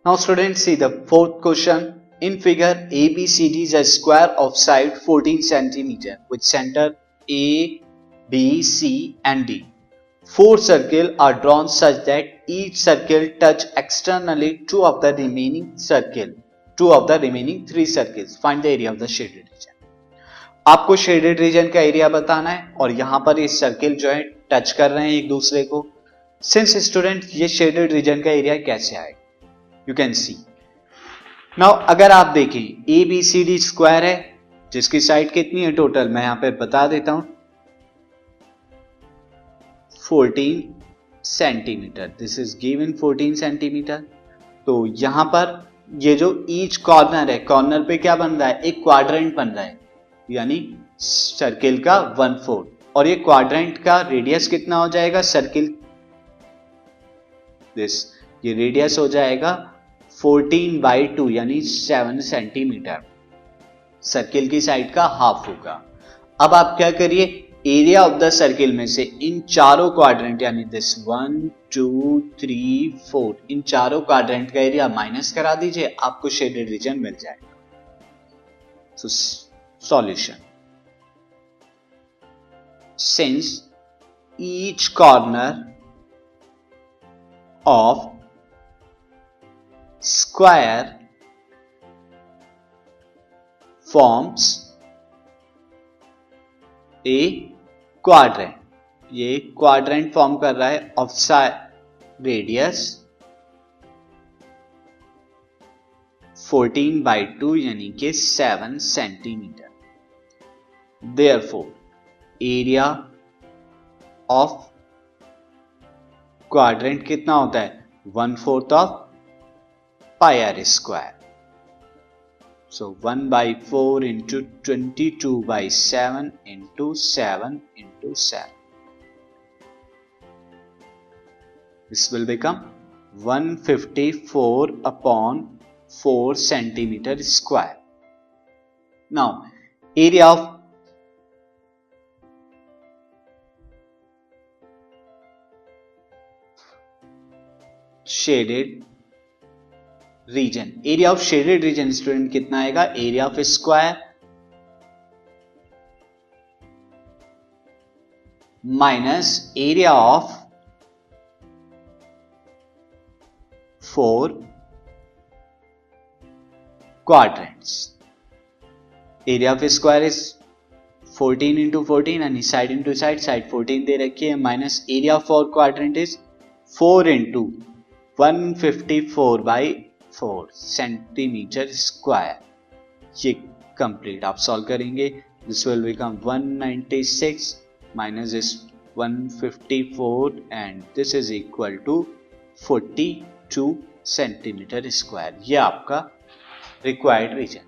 Now students, see the fourth question. In figure, ABCD is a square of side 14 cm with center A, B, C and D. Four circles are drawn such that each circle touch externally two of the remaining three circles. Find the area of the shaded region. आपको shaded region का area बताना है और यहां पर ये circle जो है टच कर रहे हैं एक दूसरे को. सिंस स्टूडेंट ये शेडेड रीजन का एरिया कैसे आएगा, यू कैन सी. नाउ अगर आप देखें ABCD स्क्वायर है जिसकी साइड कितनी है टोटल, मैं यहां पर बता देता हूं 14 centimetre. This is given 14 centimetre. तो यहां पर ये जो ईच कॉर्नर है, कॉर्नर पे क्या बन रहा है, एक क्वाड्रेंट बन रहा है यानी सर्किल का 1/4. और ये क्वाड्रेंट का रेडियस कितना हो जाएगा, सर्किल ये रेडियस हो जाएगा 14/2 यानी 7 सेंटीमीटर. सर्किल की साइड का हाफ होगा. अब आप क्या करिए, एरिया ऑफ द सर्किल में से इन चारों क्वाड्रेंट यानी दिस 1 2 3 4 इन चारों क्वाड्रेंट का एरिया माइनस करा दीजिए, आपको शेडेड रीजन मिल जाएगा. So solution, since each corner of square forms a quadrant, ये quadrant फॉर्म कर रहा है of radius 14/2 यानी कि 7 centimetre. Therefore, area of quadrant कितना होता है, 1/4 of pi r square. So 1/4 into 22/7 into 7 into 7. This will become 154/4 centimeter square. Now area of shaded region, area of shaded region student कितना आएगा, area of square minus area of 4 quadrants. Area of square is 14 into 14 यानी side into side 14 दे रखी है, minus area of 4 quadrant is 4 into 154/4 centimetre square. ये complete आप solve करेंगे. This will become 196 minus this 154 and this is equal to 42 centimetre square. ये आपका required reason.